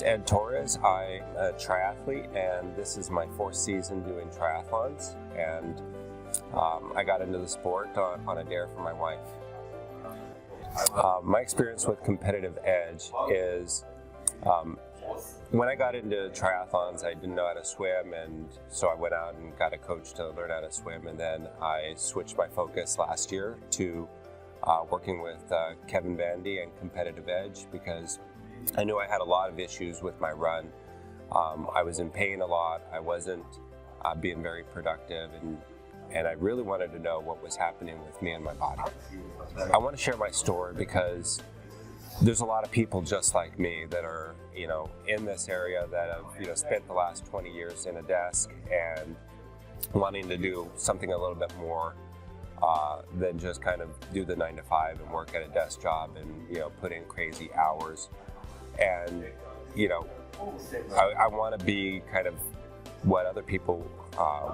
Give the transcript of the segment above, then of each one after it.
Ed Torres. I'm a triathlete, and this is my 4th season doing triathlons. And I got into the sport on a dare from my wife. My experience with competitive edge is when I got into triathlons, I didn't know how to swim, and so I went out and got a coach to learn how to swim, and then I switched my focus last year to working with Kevin Vandy and competitive edge, because I knew I had a lot of issues with my run. I was in pain a lot, I wasn't being very productive, and I really wanted to know what was happening with me and my body. I want to share my story because there's a lot of people just like me that are, in this area that have, spent the last 20 years in a desk and wanting to do something a little bit more than just kind of do the 9 to 5 and work at a desk job and, put in crazy hours. And, I want to be kind of what other people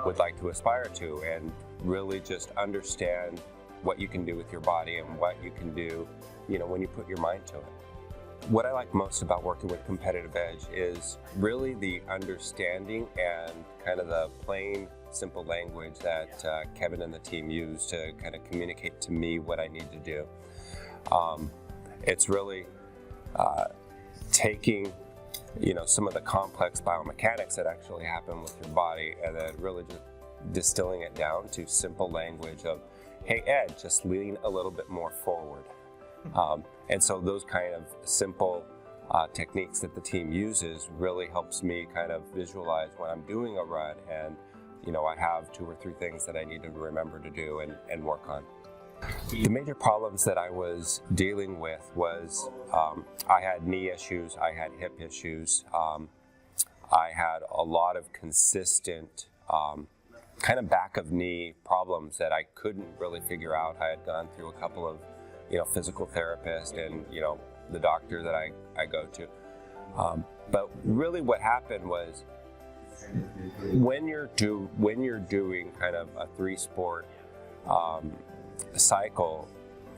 would like to aspire to, and really just understand what you can do with your body and what you can do, when you put your mind to it. What I like most about working with competitive edge is really the understanding and kind of the plain, simple language that Kevin and the team use to kind of communicate to me what I need to do. It's really taking some of the complex biomechanics that actually happen with your body, and then really just distilling it down to simple language of, hey Ed, just lean a little bit more forward. And so those kind of simple techniques that the team uses really helps me kind of visualize when I'm doing a run, and I have 2 or 3 things that I need to remember to do and work on. The major problems that I was dealing with was I had knee issues, I had hip issues, I had a lot of consistent kind of back of knee problems that I couldn't really figure out. I had gone through a couple of physical therapists and the doctor that I go to. But really what happened was when you're doing kind of a 3-sport cycle,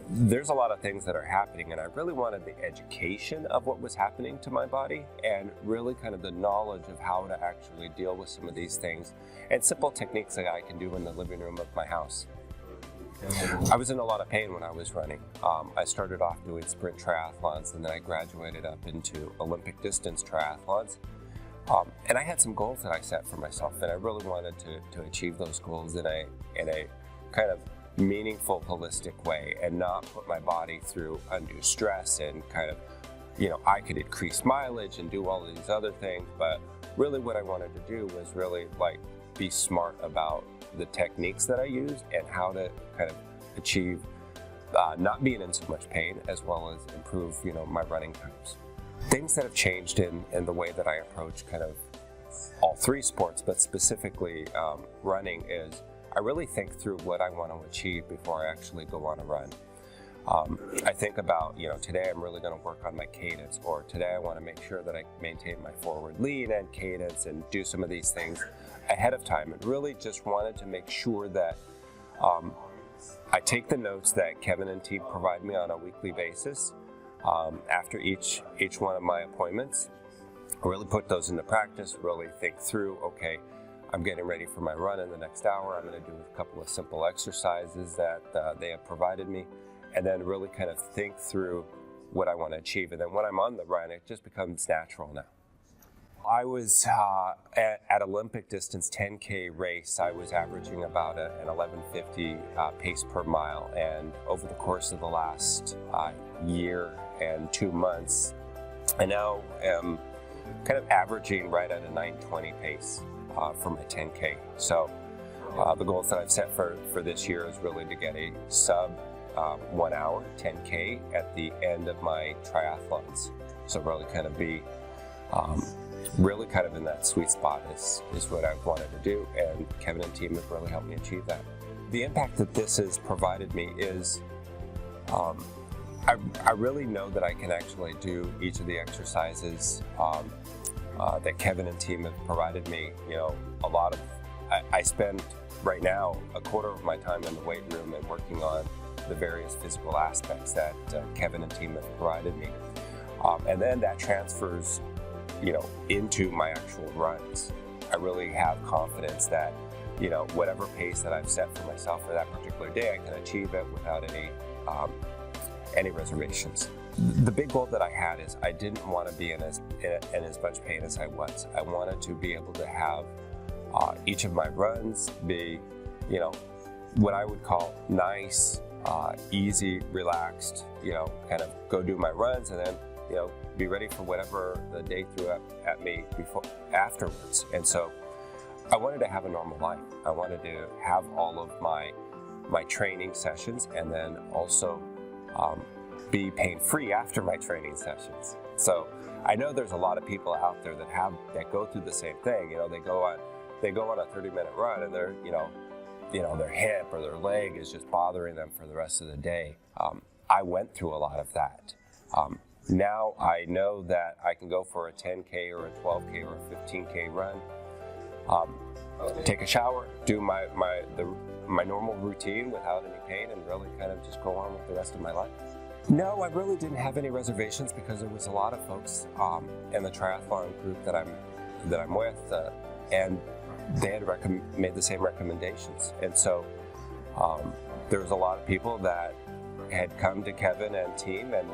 there's a lot of things that are happening, and I really wanted the education of what was happening to my body and really kind of the knowledge of how to actually deal with some of these things and simple techniques that I can do in the living room of my house. I was in a lot of pain when I was running. I started off doing sprint triathlons, and then I graduated up into Olympic distance triathlons. And I had some goals that I set for myself, and I really wanted to achieve those goals in a kind of meaningful, holistic way, and not put my body through undue stress and kind of, I could increase mileage and do all of these other things, but really what I wanted to do was really be smart about the techniques that I used and how to kind of achieve not being in so much pain, as well as improve, my running times. Things that have changed in the way that I approach kind of all 3 sports, but specifically running, is I really think through what I want to achieve before I actually go on a run. I think about, today I'm really going to work on my cadence, or today I want to make sure that I maintain my forward lean and cadence and do some of these things ahead of time, and really just wanted to make sure that I take the notes that Kevin and team provide me on a weekly basis after each one of my appointments, really put those into practice, really think through, okay, I'm getting ready for my run in the next hour. I'm going to do a couple of simple exercises that they have provided me, and then really kind of think through what I want to achieve. And then when I'm on the run, it just becomes natural now. I was at Olympic distance 10K race. I was averaging about an 11:50 pace per mile, and over the course of the last year and 2 months, I now am kind of averaging right at a 9:20 pace for my 10K. So the goals that I've set for this year is really to get a sub 1 hour 10K at the end of my triathlons. So really kind of be really kind of in that sweet spot is what I've wanted to do, and Kevin and team have really helped me achieve that. The impact that this has provided me is I really know that I can actually do each of the exercises that Kevin and team have provided me. A lot of I spend right now a quarter of my time in the weight room and working on the various physical aspects that Kevin and team have provided me, and then that transfers into my actual runs. I really have confidence that, whatever pace that I've set for myself for that particular day, I can achieve it without any reservations. The big goal that I had is I didn't want to be in as much pain as I was. I wanted to be able to have each of my runs be, what I would call nice, easy, relaxed, kind of go do my runs and then, be ready for whatever the day threw at me afterwards. And so I wanted to have a normal life. I wanted to have all of my training sessions and then also be pain-free after my training sessions. So I know there's a lot of people out there that go through the same thing. They go on a 30-minute run and they're, their hip or their leg is just bothering them for the rest of the day. I went through a lot of that. Now I know that I can go for a 10K or a 12K or a 15K run, take a shower, do my normal routine without any pain, and really kind of just go on with the rest of my life. No, I really didn't have any reservations because there was a lot of folks in the triathlon group that I'm with, and they had made the same recommendations. And so there was a lot of people that had come to Kevin and team and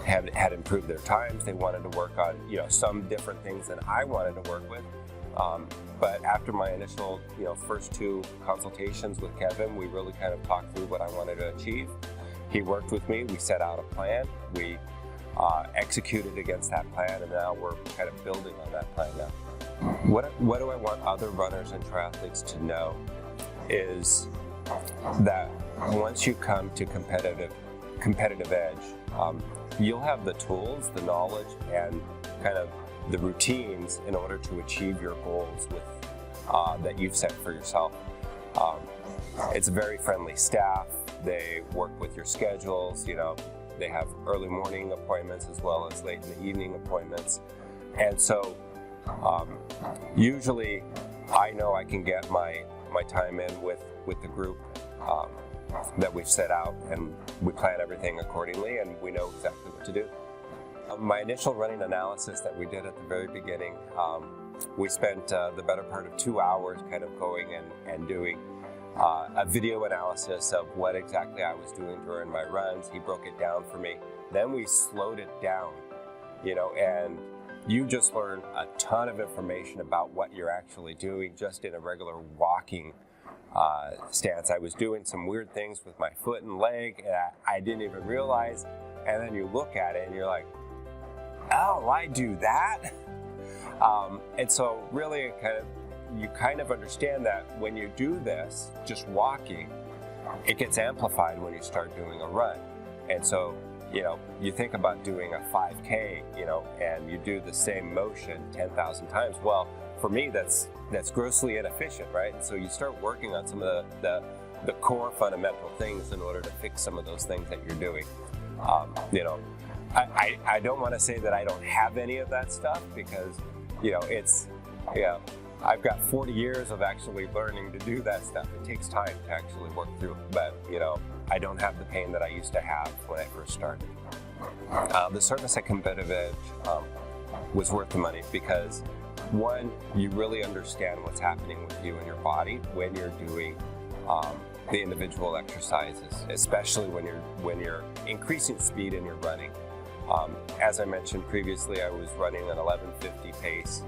had improved their times. They wanted to work on some different things than I wanted to work with. But after my initial first 2 consultations with Kevin, we really kind of talked through what I wanted to achieve. He worked with me, we set out a plan, we executed against that plan, and now we're kind of building on that plan now. What do I want other runners and triathletes to know is that once you come to competitive edge, you'll have the tools, the knowledge, and kind of the routines in order to achieve your goals that you've set for yourself. It's a very friendly staff. They work with your schedules. They have early morning appointments as well as late in the evening appointments. And so usually I know I can get my time in with the group that we've set out, and we plan everything accordingly, and we know exactly what to do. My initial running analysis that we did at the very beginning, we spent the better part of 2 hours kind of going and doing a video analysis of what exactly I was doing during my runs. He broke it down for me. Then we slowed it down, and you just learn a ton of information about what you're actually doing just in a regular walking stance. I was doing some weird things with my foot and leg, and I didn't even realize. And then you look at it and you're like, oh, I do that? And so really you kind of understand that when you do this, just walking, it gets amplified when you start doing a run. And so, you think about doing a 5K, and you do the same motion 10,000 times. Well, for me, that's grossly inefficient, right? And so you start working on some of the core fundamental things in order to fix some of those things that you're doing. I don't want to say that I don't have any of that stuff because, I've got 40 years of actually learning to do that stuff. It takes time to actually work through, but I don't have the pain that I used to have when I first started. The service at Competitive Edge was worth the money because, one, you really understand what's happening with you and your body when you're doing the individual exercises, especially when you're increasing speed in your running. As I mentioned previously, I was running an 11:50 pace.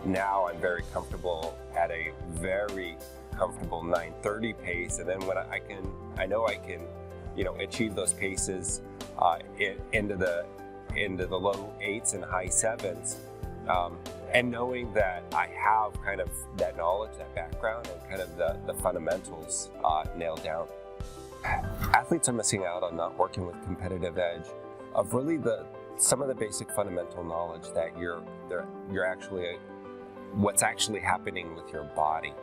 Now I'm very comfortable at a very comfortable 9:30 pace, and then when I know I can, achieve those paces into the low 8s and high 7s, and knowing that I have kind of that knowledge, that background, and kind of the fundamentals nailed down. Athletes are missing out on not working with Competitive Edge of really some of the basic fundamental knowledge that you're actually what's actually happening with your body.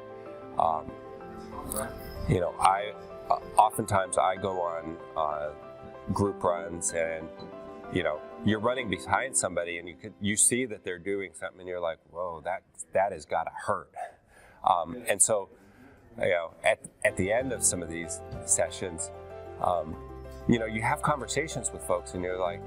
Oftentimes I go on group runs and you're running behind somebody and you see that they're doing something and you're like, whoa, that has got to hurt. And so at the end of some of these sessions, you have conversations with folks and you're like,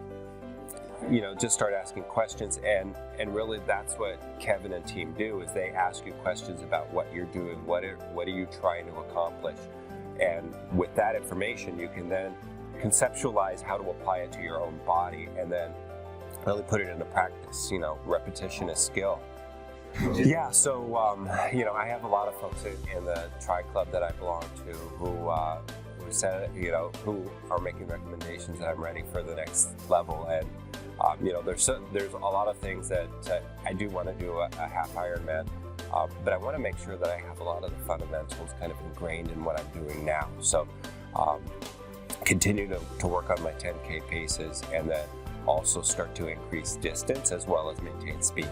just start asking questions, and really that's what Kevin and team do, is they ask you questions about what you're doing, what are you trying to accomplish, and with that information you can then conceptualize how to apply it to your own body and then really put it into practice. Repetition is skill. Yeah, so I have a lot of folks in the Tri Club that I belong to who said, who are making recommendations that I'm ready for the next level, and there's a lot of things that I do want to do a half Ironman, but I want to make sure that I have a lot of the fundamentals kind of ingrained in what I'm doing now. So continue to work on my 10K paces, and then also start to increase distance as well as maintain speed.